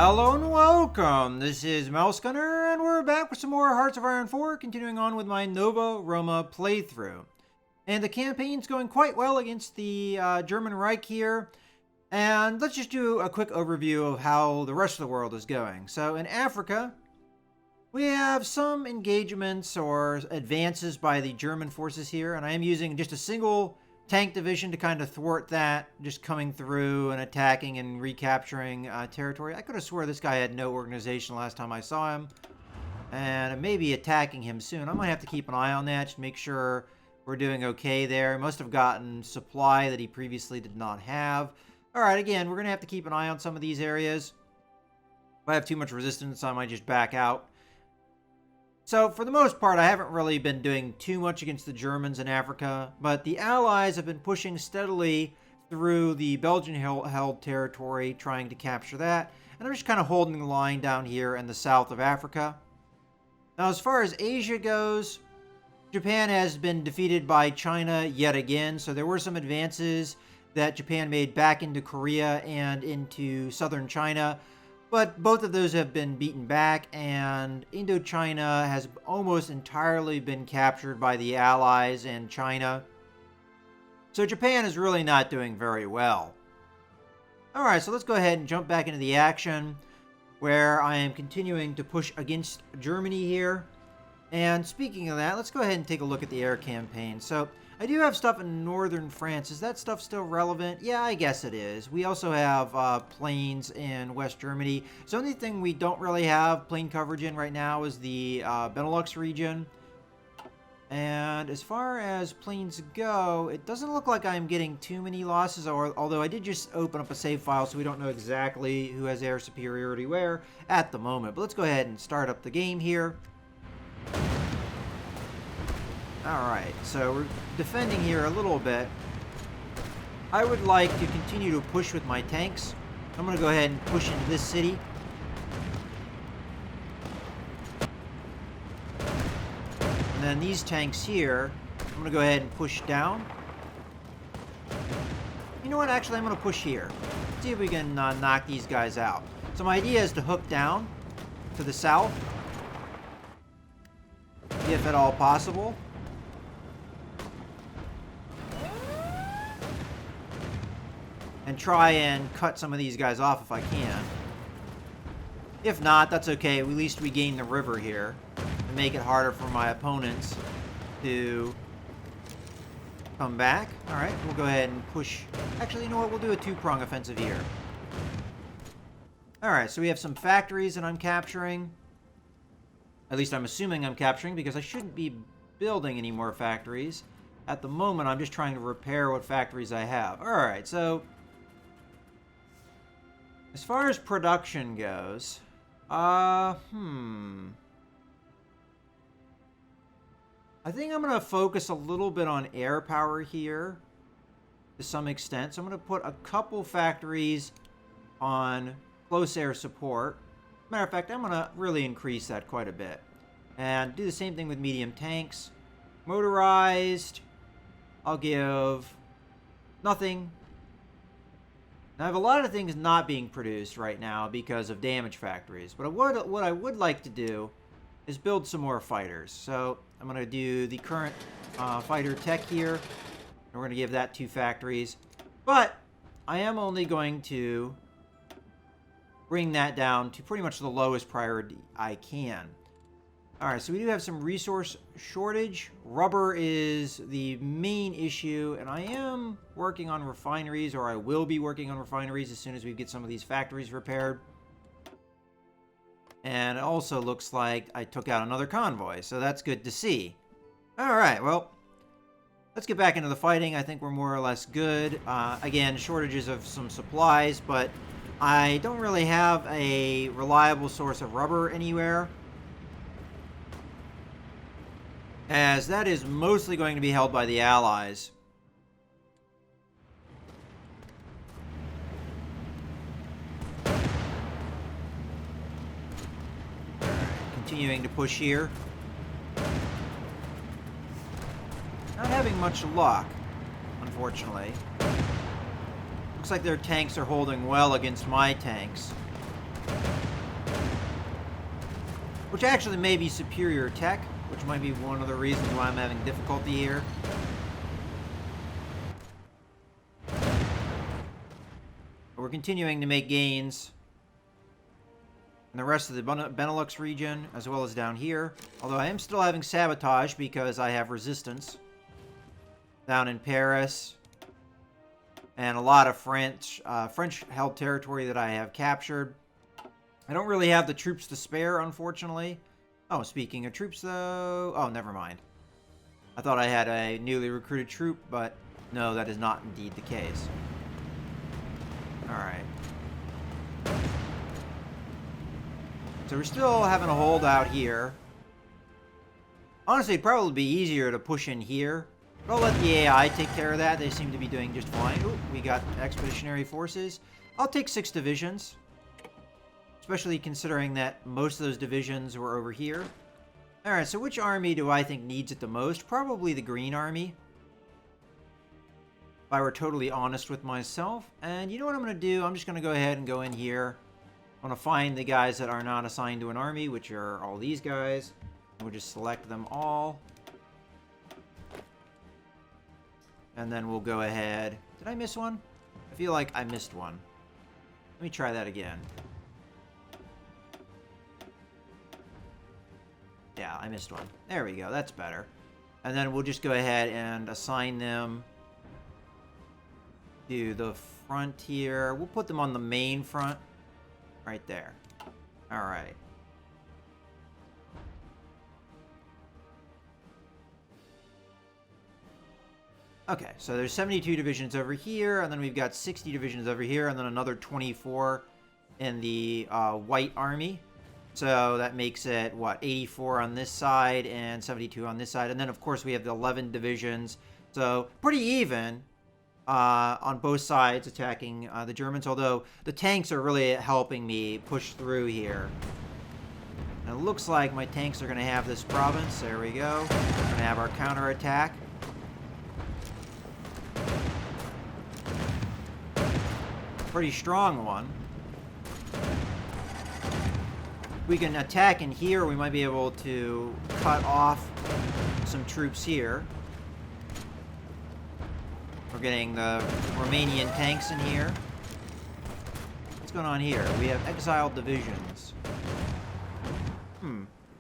Hello and welcome. This is Mouse Gunner, and we're back with some more Hearts of Iron 4, continuing on with my Nova Roma playthrough. And the campaign's going quite well against the German Reich here. And let's just do a quick overview of how the rest of the world is going. So in Africa, we have some engagements or advances by the German forces here, and I am using just a single tank division to kind of thwart that, just coming through and attacking and recapturing territory. I could have swore this guy had no organization last time I saw him, and I may be attacking him soon. I might have to keep an eye on that, just make sure we're doing okay there. He must have gotten supply that he previously did not have. Alright, again, we're going to have to keep an eye on some of these areas. If I have too much resistance, I might just back out. So, for the most part, I haven't really been doing too much against the Germans in Africa, but the Allies have been pushing steadily through the Belgian-held territory, trying to capture that, and I'm just kind of holding the line down here in the south of Africa. Now, as far as Asia goes, Japan has been defeated by China yet again, so there were some advances that Japan made back into Korea and into southern China, but both of those have been beaten back, and Indochina has almost entirely been captured by the Allies and China. So Japan is really not doing very well. Alright, so let's go ahead and jump back into the action, where I am continuing to push against Germany here. And speaking of that, let's go ahead and take a look at the air campaign. So I do have stuff in northern France. Is that stuff still relevant? Yeah, I guess it is. We also have planes in West Germany. So the only thing we don't really have plane coverage in right now is the Benelux region. And as far as planes go, it doesn't look like I'm getting too many losses, although I did just open up a save file, so we don't know exactly who has air superiority where at the moment. But let's go ahead and start up the game here. Alright, so we're defending here a little bit. I would like to continue to push with my tanks. I'm going to go ahead and push into this city. And then these tanks here, I'm going to go ahead and push down. You know what? Actually, I'm going to push here. See if we can knock these guys out. So my idea is to hook down to the south, if at all possible. And try and cut some of these guys off if I can. If not, that's okay. At least we gain the river here. And make it harder for my opponents to come back. Alright, we'll go ahead and push. Actually, you know what? We'll do a two-prong offensive here. Alright, so we have some factories that I'm capturing. At least I'm assuming I'm capturing, because I shouldn't be building any more factories. At the moment, I'm just trying to repair what factories I have. Alright, so as far as production goes, I think I'm going to focus a little bit on air power here to some extent. So I'm going to put a couple factories on close air support. Matter of fact, I'm going to really increase that quite a bit. And do the same thing with medium tanks. Motorized, I'll give nothing. Now, I have a lot of things not being produced right now because of damage factories. But what I would like to do is build some more fighters. So I'm going to do the current fighter tech here. And we're going to give that 2 factories. But I am only going to bring that down to pretty much the lowest priority I can. Alright, so we do have some resource shortage. Rubber is the main issue, and I am working on refineries, or I will be working on refineries as soon as we get some of these factories repaired. And it also looks like I took out another convoy, so that's good to see. Alright, well, let's get back into the fighting. I think we're more or less good. Again, shortages of some supplies, but I don't really have a reliable source of rubber anywhere, as that is mostly going to be held by the Allies. Continuing to push here. Not having much luck, unfortunately. Looks like their tanks are holding well against my tanks. which actually may be superior tech, which might be one of the reasons why I'm having difficulty here. But we're continuing to make gains in the rest of the Benelux region, as well as down here. Although I am still having sabotage because I have resistance down in Paris, and a lot of French-held territory that I have captured. I don't really have the troops to spare, unfortunately. Oh, speaking of troops, though... Oh, never mind. I thought I had a newly recruited troop, but no, that is not indeed the case. Alright. So we're still having a hold out here. Honestly, it'd probably be easier to push in here. But I'll let the AI take care of that. They seem to be doing just fine. Ooh, we got expeditionary forces. I'll take 6 divisions. Especially considering that most of those divisions were over here. Alright, so which army do I think needs it the most? Probably the Green Army. If I were totally honest with myself. And you know what I'm going to do? I'm just going to go ahead and go in here. I'm going to find the guys that are not assigned to an army, which are all these guys. We'll just select them all. And then we'll go ahead. Did I miss one? I feel like I missed one. Let me try that again. Yeah, I missed one. There we go. That's better. And then we'll just go ahead and assign them to the front here. We'll put them on the main front. Right there. Alright. Okay, so there's 72 divisions over here, and then we've got 60 divisions over here, and then another 24 in the White Army. So that makes it, what, 84 on this side and 72 on this side. And then, of course, we have the 11 divisions. So pretty even on both sides attacking the Germans, although the tanks are really helping me push through here. And it looks like my tanks are going to have this province. There we go. We're going to have our counterattack. Pretty strong one. We can attack in here. We might be able to cut off some troops here. We're getting the Romanian tanks in here. What's going on here? We have exiled divisions.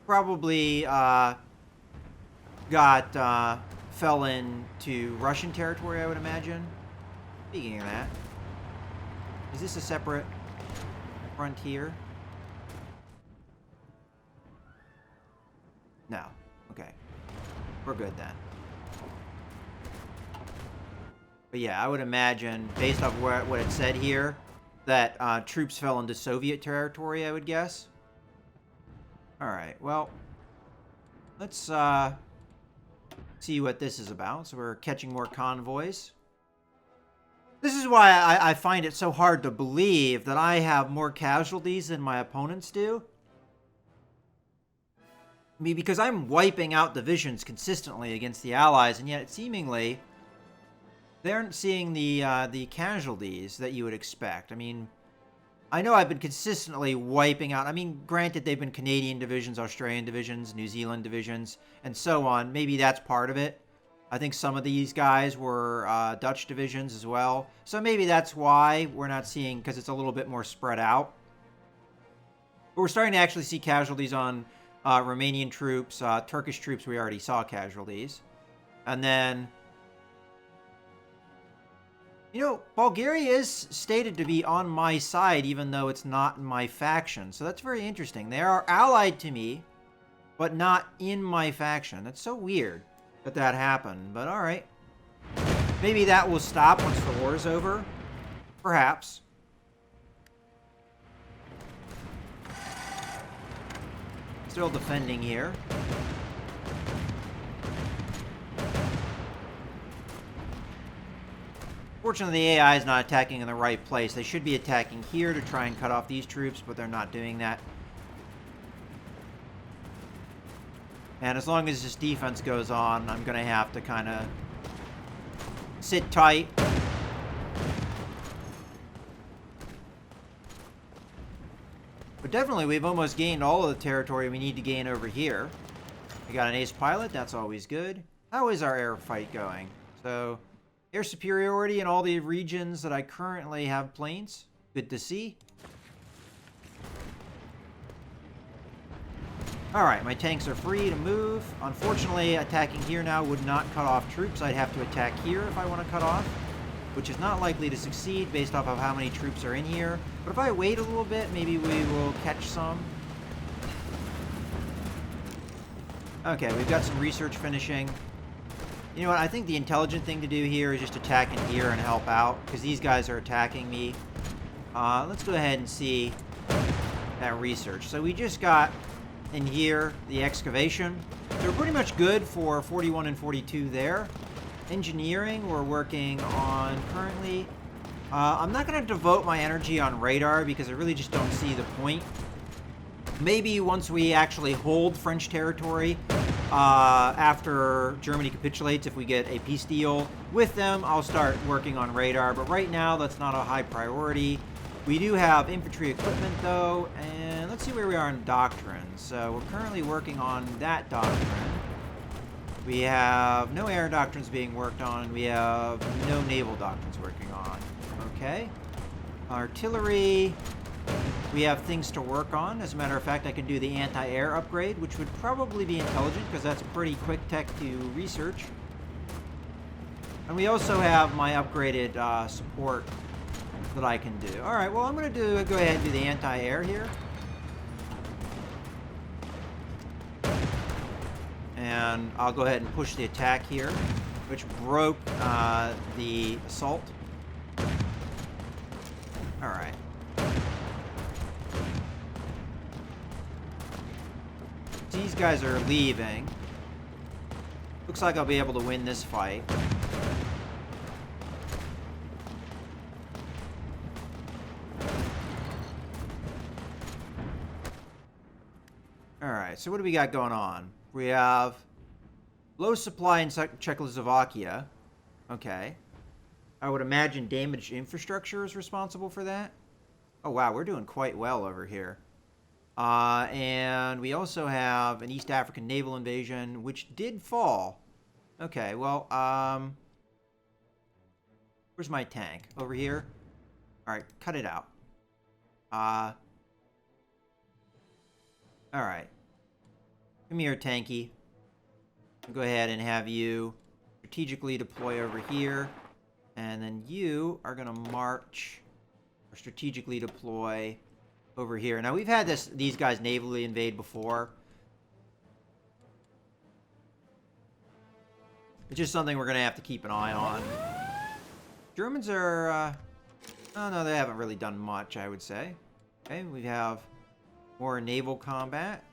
Probably fell into Russian territory, I would imagine. Speaking of that, is this a separate frontier? No. Okay. We're good then. But yeah, I would imagine, based off what it said here, that troops fell into Soviet territory, I would guess. Alright, well, let's see what this is about. So we're catching more convoys. This is why I find it so hard to believe that I have more casualties than my opponents do. I mean, because I'm wiping out divisions consistently against the Allies, and yet seemingly they aren't seeing the casualties that you would expect. I mean, I know I've been consistently wiping out. I mean, granted, they've been Canadian divisions, Australian divisions, New Zealand divisions, and so on. Maybe that's part of it. I think some of these guys were Dutch divisions as well. So maybe that's why we're not seeing, because it's a little bit more spread out. But we're starting to actually see casualties on Romanian troops, Turkish troops. We already saw casualties. And then, you know, Bulgaria is stated to be on my side, even though it's not in my faction. So that's very interesting. They are allied to me, but not in my faction. That's so weird that happened. But all right. Maybe that will stop once the war is over. Perhaps. Still defending here. Fortunately, the AI is not attacking in the right place. They should be attacking here to try and cut off these troops, but they're not doing that. And as long as this defense goes on, I'm going to have to kind of sit tight. But But definitely, we've almost gained all of the territory we need to gain over here. We got an ace pilot. That's always good. How is our air fight going? So, air superiority in all the regions that I currently have planes. Good to see. Alright, my tanks are free to move. Unfortunately, attacking here now would not cut off troops. I'd have to attack here if I want to cut off, which is not likely to succeed based off of how many troops are in here. But if I wait a little bit, maybe we will catch some. Okay, we've got some research finishing. You know what, I think the intelligent thing to do here is just attack in here and help out, because these guys are attacking me. Let's go ahead and see that research. So we just got in here the excavation. So we're pretty much good for 41 and 42 there. Engineering, we're working on currently. I'm not going to devote my energy on radar because I really just don't see the point. Maybe once we actually hold French territory, after Germany capitulates, if we get a peace deal with them, I'll start working on radar. But right now, that's not a high priority. We do have infantry equipment, though, and let's see where we are in doctrine. So we're currently working on that doctrine. We have no air doctrines being worked on. We have no naval doctrines working on. Okay. Artillery. We have things to work on. As a matter of fact, I can do the anti-air upgrade, which would probably be intelligent because that's pretty quick tech to research. And we also have my upgraded support that I can do. All right, well, I'm going to go ahead and do the anti-air here. And I'll go ahead and push the attack here, which broke the assault. All right. These guys are leaving. Looks like I'll be able to win this fight. Alright, so what do we got going on? We have low supply in Czechoslovakia. Okay. I would imagine damaged infrastructure is responsible for that. Oh wow, we're doing quite well over here. And we also have an East African naval invasion, which did fall. Okay, well, where's my tank? Over here? Alright, cut it out. Alright. Come here, tanky. I'll go ahead and have you strategically deploy over here. And then you are going to march or strategically deploy over here. Now, we've had these guys navally invade before. It's just something we're going to have to keep an eye on. Germans are... oh, no, they haven't really done much, I would say. Okay, we have more naval combat.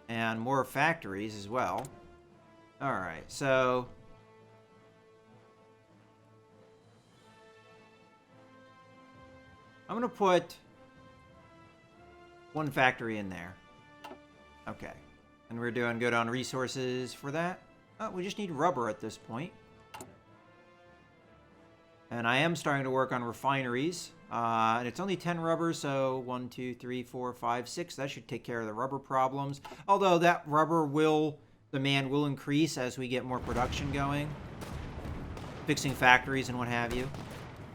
And more factories as well. Alright, so... I'm going to put one factory in there. Okay. And we're doing good on resources for that. Oh, we just need rubber at this point. And I am starting to work on refineries. And it's only 10 rubber, so 1, 2, 3, 4, 5, 6. That should take care of the rubber problems. Although that rubber demand will increase as we get more production going. Fixing factories and what have you.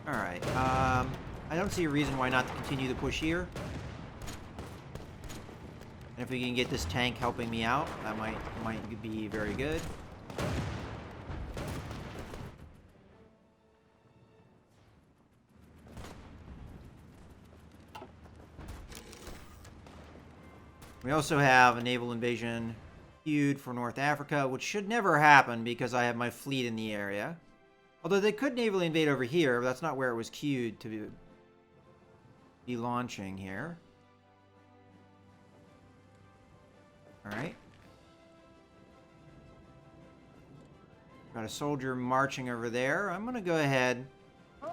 Alright. I don't see a reason why not to continue the push here. And if we can get this tank helping me out, that might be very good. We also have a naval invasion queued for North Africa, which should never happen because I have my fleet in the area. Although they could navally invade over here, but that's not where it was queued to be launching here. Alright. Got a soldier marching over there. I'm going to go ahead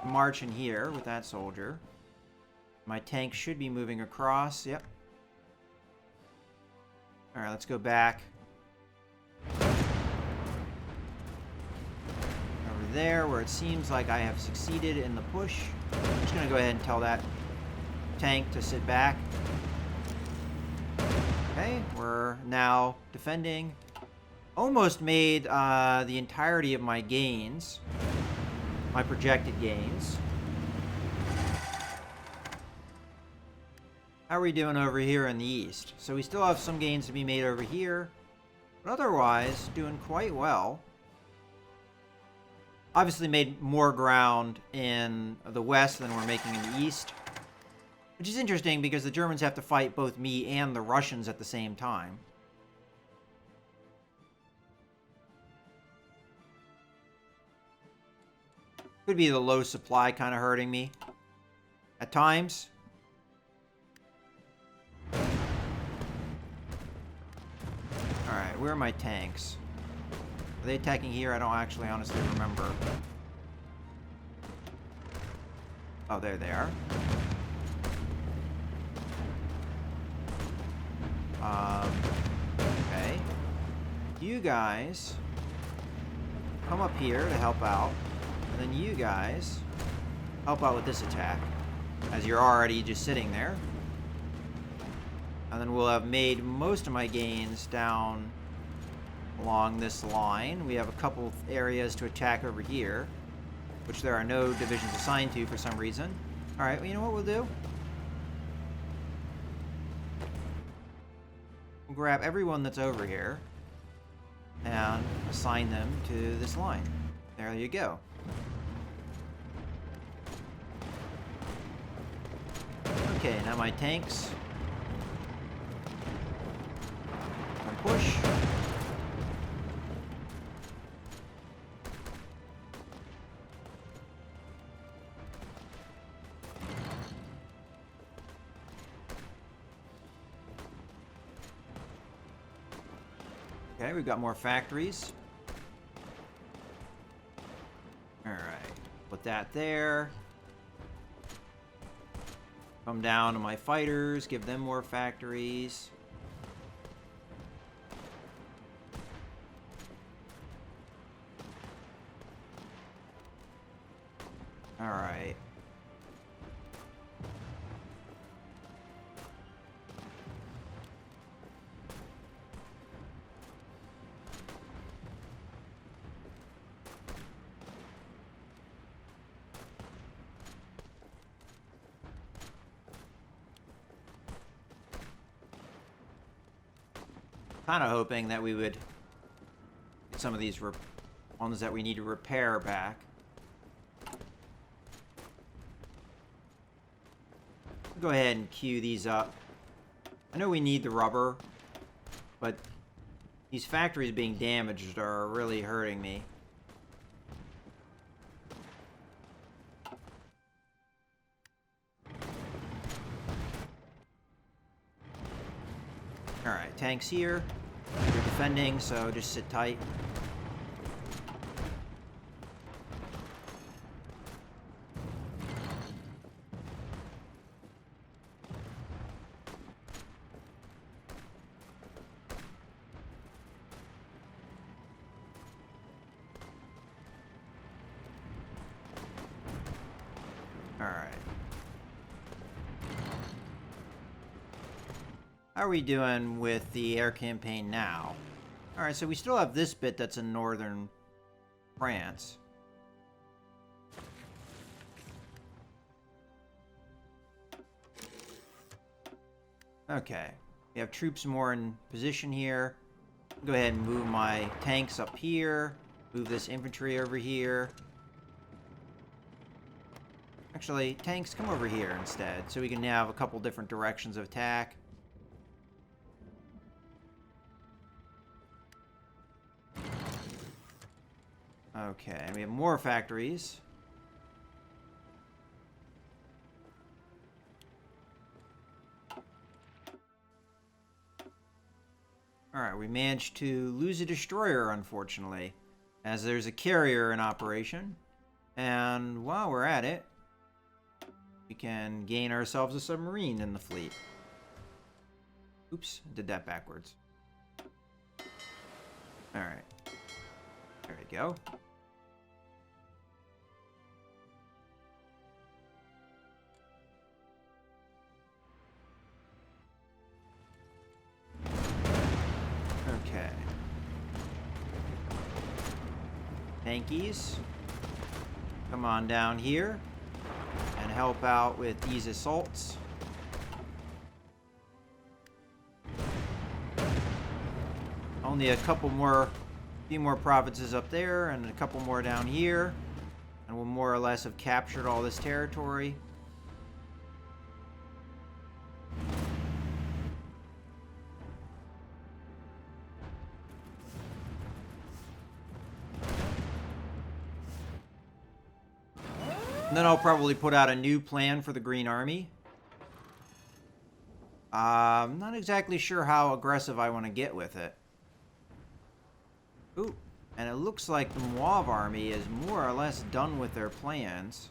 and march in here with that soldier. My tank should be moving across. Yep. Alright, let's go back. Over there, where it seems like I have succeeded in the push. I'm just going to go ahead and tell that tank to sit back. Okay, we're now defending. Almost made the entirety of my gains. My projected gains. How are we doing over here in the east? So we still have some gains to be made over here. But otherwise, doing quite well. Obviously made more ground in the west than we're making in the east. Which is interesting because the Germans have to fight both me and the Russians at the same time. Could be the low supply kind of hurting me at times. Alright, where are my tanks? Are they attacking here? I don't actually honestly remember. Oh, there they are. Okay. You guys come up here to help out. And then you guys help out with this attack, as you're already just sitting there. And then we'll have made most of my gains down along this line. We have a couple areas to attack over here, which there are no divisions assigned to for some reason. Alright, well, you know what we'll do? We'll grab everyone that's over here and assign them to this line. There you go. Okay, now my tanks can push. Okay, we've got more factories. Alright, put that there. Come down to my fighters, give them more factories. Alright. Kind of hoping that we would get some of these ones that we need to repair back. Go ahead and queue these up. I know we need the rubber, but these factories being damaged are really hurting me. Alright, tanks here. You're defending, so just sit tight. Alright. How are we doing with the air campaign now? Alright, so we still have this bit that's in northern France. Okay. We have troops more in position here. Go ahead and move my tanks up here. Move this infantry over here. Actually, tanks, come over here instead, so we can now have a couple different directions of attack. Okay, we have more factories. Alright, we managed to lose a destroyer, unfortunately, as there's a carrier in operation. And while we're at it, we can gain ourselves a submarine in the fleet. Oops, did that backwards. Alright. There we go. Tankies, come on down here and help out with these assaults. Only a couple more, few more provinces up there and a couple more down here. And we'll more or less have captured all this territory. And then I'll probably put out a new plan for the Green Army. I'm not exactly sure how aggressive I want to get with it. Ooh, and it looks like the Mauve army is more or less done with their plans.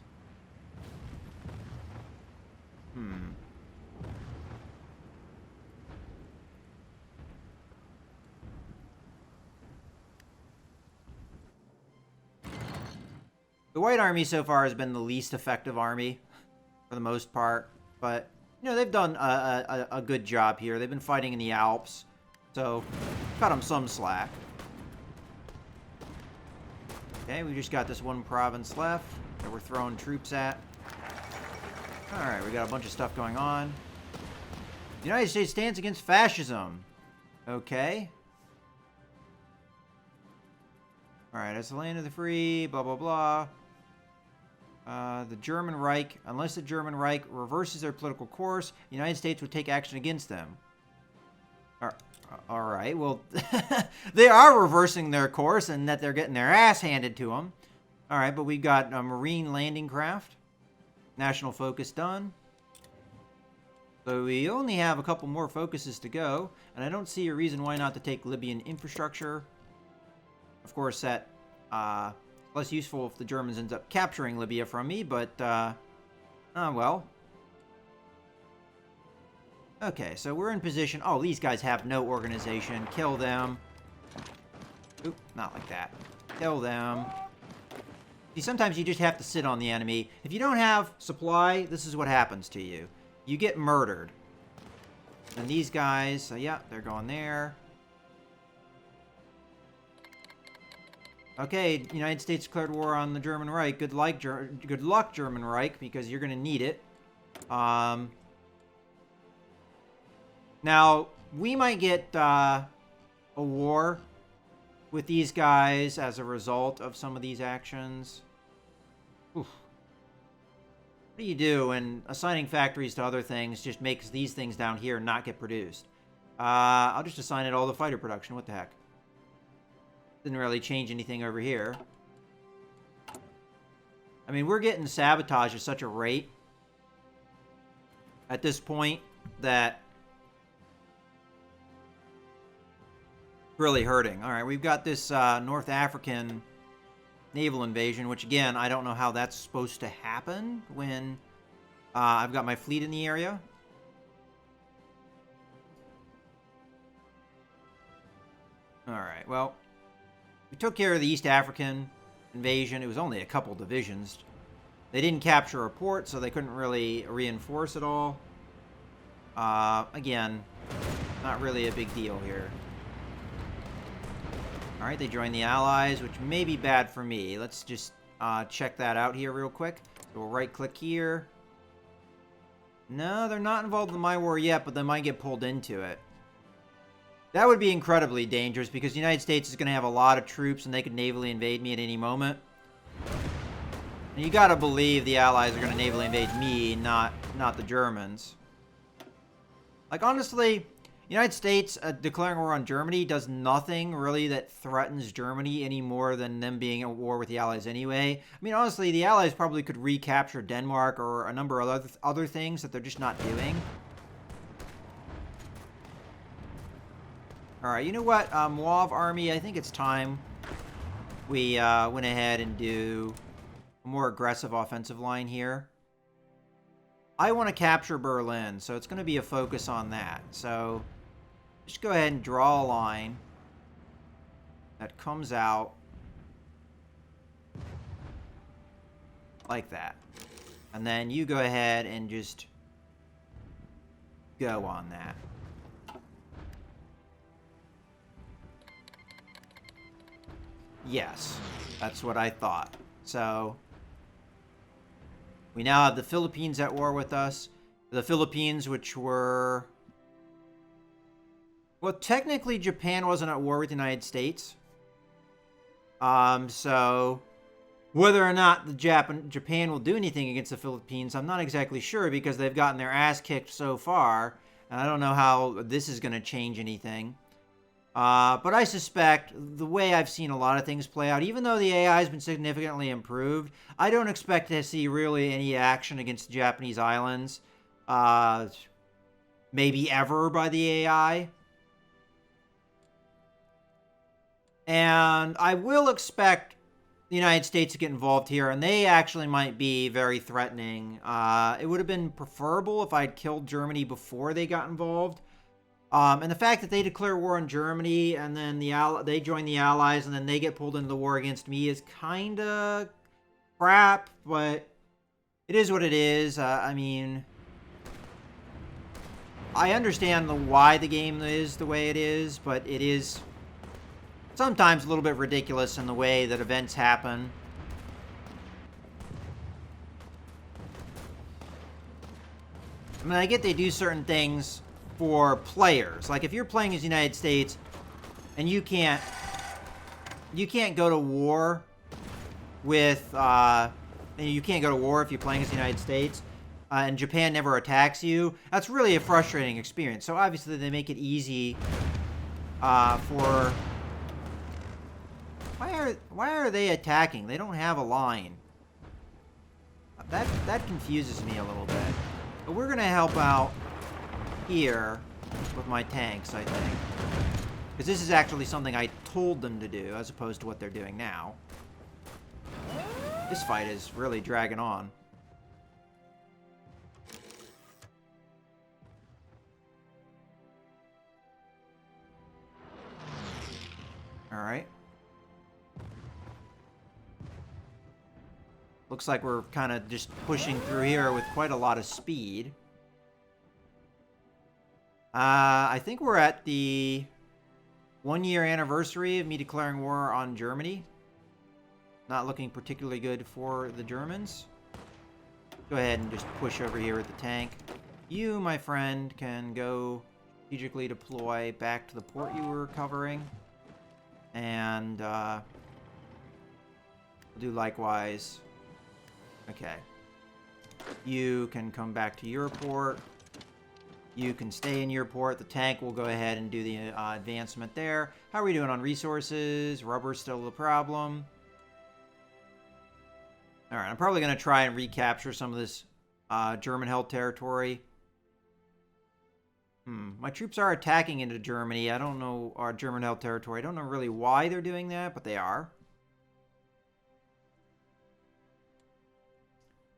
The White Army so far has been the least effective army, for the most part. But, you know, they've done a good job here. They've been fighting in the Alps, so cut them some slack. Okay, we just got this one province left that we're throwing troops at. Alright, we got a bunch of stuff going on. The United States stands against fascism. Okay. Alright, it's the land of the free, blah, blah, blah. The German Reich, unless the German Reich reverses their political course, the United States would take action against them. Alright, well, they are reversing their course and that they're getting their ass handed to them. Alright, but we've got a Marine landing craft. National focus done. So we only have a couple more focuses to go, and I don't see a reason why not to take Libyan infrastructure. Of course, that less useful if the Germans end up capturing Libya from me, but well. Okay, so we're in position. Oh, these guys have no organization. Kill them. Oop, not like that. Kill them. See, sometimes you just have to sit on the enemy. If you don't have supply, this is what happens to you. You get murdered. And these guys, yeah, they're going there. Okay, United States declared war on the German Reich. Good luck, German Reich, because you're going to need it. Now, we might get a war with these guys as a result of some of these actions. Oof. What do you do when assigning factories to other things just makes these things down here not get produced? I'll just assign it all to fighter production. What the heck? Didn't really change anything over here. I mean, we're getting sabotage at such a rate at this point that really hurting. All right, we've got this North African naval invasion, which again, I don't know how that's supposed to happen when I've got my fleet in the area. All right, well, we took care of the East African invasion. It was only a couple divisions. They didn't capture a port, so they couldn't really reinforce it all. Again, not really a big deal here. Alright, they joined the Allies, which may be bad for me. Let's just check that out here real quick. So we'll right-click here. No, they're not involved in my war yet, but they might get pulled into it. That would be incredibly dangerous, because the United States is going to have a lot of troops, and they could navally invade me at any moment. And you gotta believe the Allies are going to navally invade me, not the Germans. Like, honestly, United States declaring war on Germany does nothing really that threatens Germany any more than them being at war with the Allies anyway. I mean, honestly, the Allies probably could recapture Denmark or a number of other things that they're just not doing. Alright, you know what, Mauve Army, I think it's time we went ahead and do a more aggressive offensive line here. I want to capture Berlin, so it's going to be a focus on that. So just go ahead and draw a line that comes out like that. And then you go ahead and just go on that. Yes. That's what I thought. So, we now have the Philippines at war with us. The Philippines, which were... Well, technically, Japan wasn't at war with the United States. So... Whether or not Japan will do anything against the Philippines, I'm not exactly sure because they've gotten their ass kicked so far. And I don't know how this is going to change anything. But I suspect the way I've seen a lot of things play out, even though the AI has been significantly improved, I don't expect to see really any action against the Japanese islands. Maybe ever by the AI. And I will expect the United States to get involved here, and they actually might be very threatening. It would have been preferable if I'd killed Germany before they got involved. And the fact that they declare war on Germany, and then they join the Allies, and then they get pulled into the war against me is kind of crap, but it is what it is. I mean, I understand why the game is the way it is, but it is... sometimes a little bit ridiculous in the way that events happen. I mean, I get they do certain things for players. Like, if you're playing as the United States and you can't go to war with, you can't go to war if you're playing as the United States, and Japan never attacks you, that's really a frustrating experience. So obviously they make it easy for... Why are they attacking? They don't have a line. That confuses me a little bit. But we're gonna help out here with my tanks, I think. Because this is actually something I told them to do, as opposed to what they're doing now. This fight is really dragging on. Alright. Looks like we're kind of just pushing through here with quite a lot of speed. I think we're at the 1-year anniversary of me declaring war on Germany. Not looking particularly good for the Germans. Go ahead and just push over here with the tank. You, my friend, can go strategically deploy back to the port you were covering. And we'll do likewise. Okay. You can come back to your port. You can stay in your port. The tank will go ahead and do the advancement there. How are we doing on resources? Rubber's still the problem. Alright, I'm probably going to try and recapture some of this German-held territory. My troops are attacking into Germany. I don't know our German-held territory. I don't know really why they're doing that, but they are.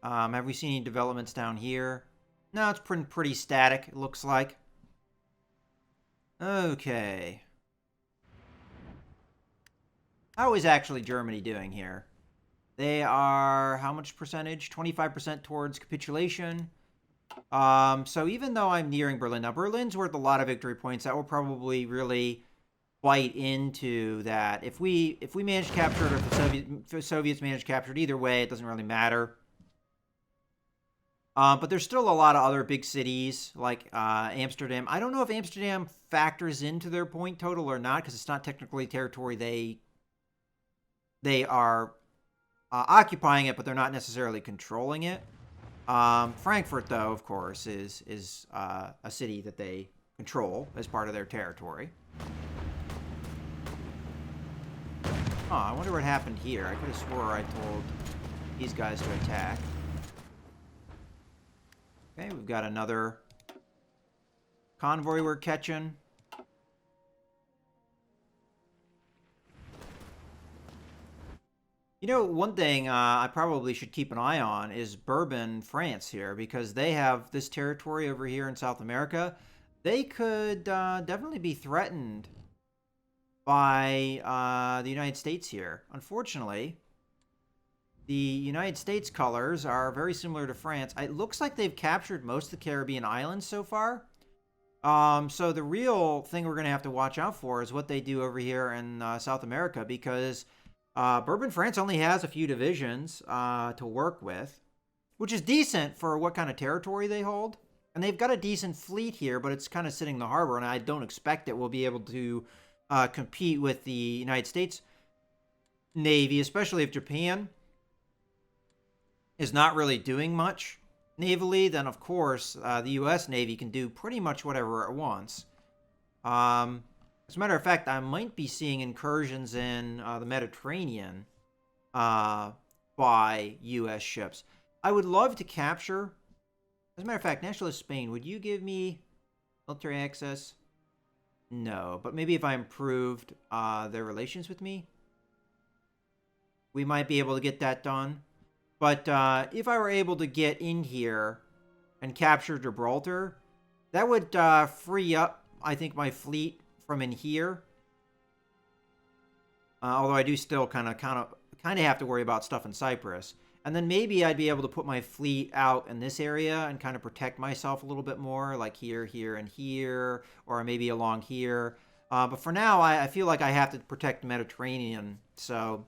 Have we seen any developments down here? No, it's pretty static, it looks like. Okay. How is actually Germany doing here? They are, how much percentage? 25% towards capitulation. So even though I'm nearing Berlin, now Berlin's worth a lot of victory points. That will probably really bite into that. If we manage to capture it, or if the Soviets manage to capture it, either way, it doesn't really matter. But there's still a lot of other big cities, like Amsterdam. I don't know if Amsterdam factors into their point total or not, because it's not technically territory they are occupying it, but they're not necessarily controlling it. Frankfurt, though, of course, is a city that they control as part of their territory. Oh, I wonder what happened here. I could have swore I told these guys to attack. Okay, we've got another convoy we're catching. You know, one thing I probably should keep an eye on is Bourbon, France here, because they have this territory over here in South America. They could definitely be threatened by the United States here. Unfortunately, the United States colors are very similar to France. It looks like they've captured most of the Caribbean islands so far. So the real thing we're going to have to watch out for is what they do over here in South America, because Bourbon, France only has a few divisions to work with, which is decent for what kind of territory they hold. And they've got a decent fleet here, but it's kind of sitting in the harbor, and I don't expect it will be able to compete with the United States Navy, especially if Japan is not really doing much navally. Then, of course, the U.S. Navy can do pretty much whatever it wants. As a matter of fact, I might be seeing incursions in the Mediterranean by U.S. ships. I would love to capture. As a matter of fact, Nationalist Spain, would you give me military access? No, but maybe if I improved their relations with me, we might be able to get that done. But if I were able to get in here and capture Gibraltar, that would free up, I think, my fleet from in here. Although I do still kind of have to worry about stuff in Cyprus. And then maybe I'd be able to put my fleet out in this area and kind of protect myself a little bit more, like here, here, and here, or maybe along here. But for now, I feel like I have to protect the Mediterranean, so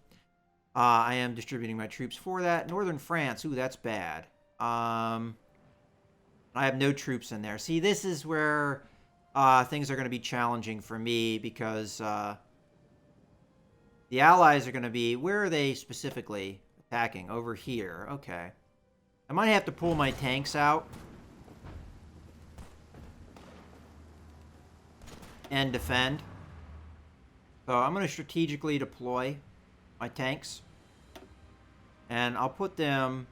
I am distributing my troops for that. Northern France, ooh, that's bad. I have no troops in there. See, this is where things are going to be challenging for me because the Allies are going to be, where are they specifically attacking? Over here. Okay. I might have to pull my tanks out and defend. So I'm going to strategically deploy my tanks. And I'll put them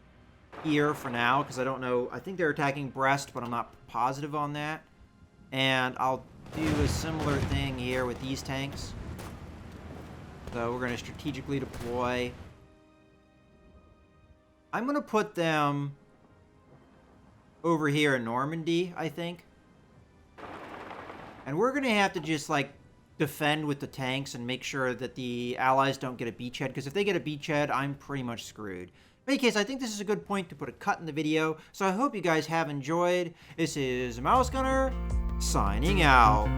here for now because I don't know. I think they're attacking Brest, but I'm not positive on that. And I'll do a similar thing here with these tanks. So we're going to strategically deploy. I'm going to put them over here in Normandy, I think. And we're going to have to just, like, defend with the tanks and make sure that the Allies don't get a beachhead. Because if they get a beachhead, I'm pretty much screwed. In any case, I think this is a good point to put a cut in the video. So I hope you guys have enjoyed. This is Mouse Gunner, signing out.